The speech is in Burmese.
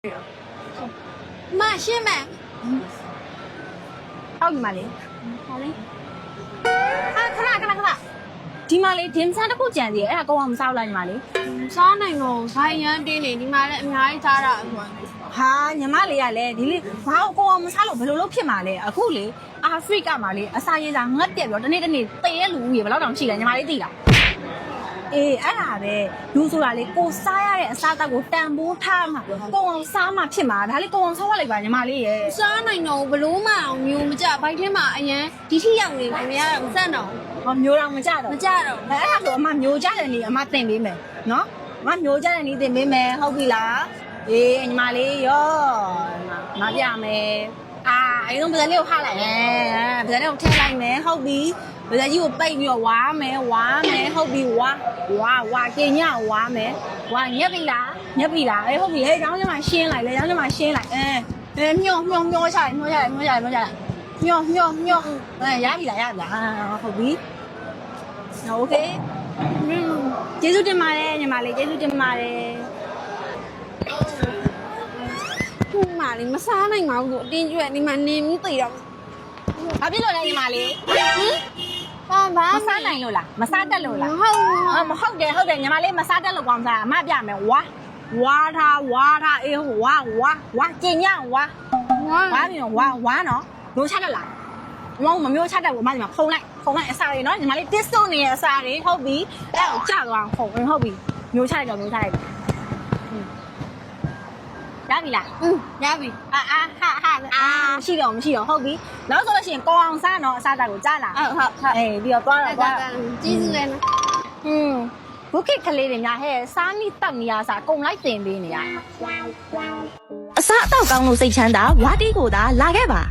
妈，是吗？好你妈嘞！好嘞。ခဏဒီမှာလေဒင်းစားတစ်ခုကြံသေးတယ်အဲ့ဒါကောင်းအောင်မစားဘူးလားညီမလေး စားနိုင်တော့ဘိုင်ရန်တင်းနေဒီမှာလည်းအများကြီးစားတာဆို ဟာညီမလေးကလည်းဒီလေဘာကိုကောင်းအောင်မစားလို့ဘယ်လိုလုပ်ဖြစ်မှာလဲအခုလေအာဖရိကမှာလေအစာရေးစားငတ်တက်ပြီးတော့တနေ့တနေ့တည့်ရလူကြီးဘယ်လောက်တောင်ရှိလဲညီမလေးသိလားအေးအဲ့ဒါပဲလူဆိုတာလေကိုစားရတဲ့အစားအသောက်ကိုတန်ဖိုးထားမှာကိုအောင်စားမှဖြစ်မှာဒါလေးကိုအောင်စားရလိုက်ပါညီမလေးရဲ့ စားနိုင်တော့ဘလို့မအောင်မျိုးမကြဘိုက်ထဲမှာအရန်ဒီထိရောက်နေခင်ဗျားတော့မစက်တော့ ဟောမျိုးတော့မကြတော့ မကြတော့ အဲ့ဒါဆိုအမမျိုးကြတယ်နေအမတင်ပေးမယ်နော်အမမျိုးကြတယ်နေတင်ပေးမယ်ဟုတ်ပြီလားအေးညီမလေးရောမပြမယ်အာအဲ့တော့ဗဇက်လေးကိုခလိုက်ဗဇက်လေးကိုထည့်လိုက်မယ်ဟုတ်ပြီဗဇက်ကြီးကိုပိတ်ပြီးတော့ဝါမယ်ဟုတ်ပြီဝါကင်းညဝါမယ်ဝါညက်ပြီလားအေးဟုတ်ပြီဟဲ့ကျောင်းကျမရှင်းလိုက်လေကျောင်းကျမရှင်းလိုက်မျောချလိုက်မျောရပြီလားဟုတ်ပြီโอเคကျေးဇူးတင်ပါတယ်ညီမလေးကျေးဇူးတင်ပါတယ် ခုမှလေမစားနိုင်ပါဘူးအတင်းကျွဲ့ဒီမှာနေပြီးသိတော့ ဘာဖြစ်လို့လဲညီမလေး ဘာ မစားနိုင်လို့လားမစားတတ်လို့လား ဟုတ် မဟုတ်တယ်ညီမလေးမစားတတ်လို့ကောင်းစားအမပြမယ်ဝါထားအေးဝါကျင်ညဝါပြီးတော့ဝါနော်မျိုးချတတ်လားမမျိုးချတတ်ဘူးအမဒီမှာဖုံလိုက်အစာတွေနော်ညီမလေးတစ်စုံနေရဲ့အစာတွေဟုတ်ပြီအဲ့ကိုကြာသွားဖုံဟုတ်ပြီမျိုးချလိုက်တော့ရပြီလား ရပြီ မရှိတော့ဟုတ်ပြီနောက်ဆိုလို့ရှိရင်ကောင်းအောင်စားနော်အစားအသောက်ကိုကြားလာ ဟုတ် အေးပြီးတော့သွားတော့ ကျေးဇူးလည်းနော် ဘုခိကလေးတွေများဟဲ့စားမိတောက်နေရစားအကုန်လိုက်တင်ပေးနေရ အစားအသောက်ကောင်းလို့စိတ်ချမ်းသာဝါတီးကိုသာလာခဲ့ပါ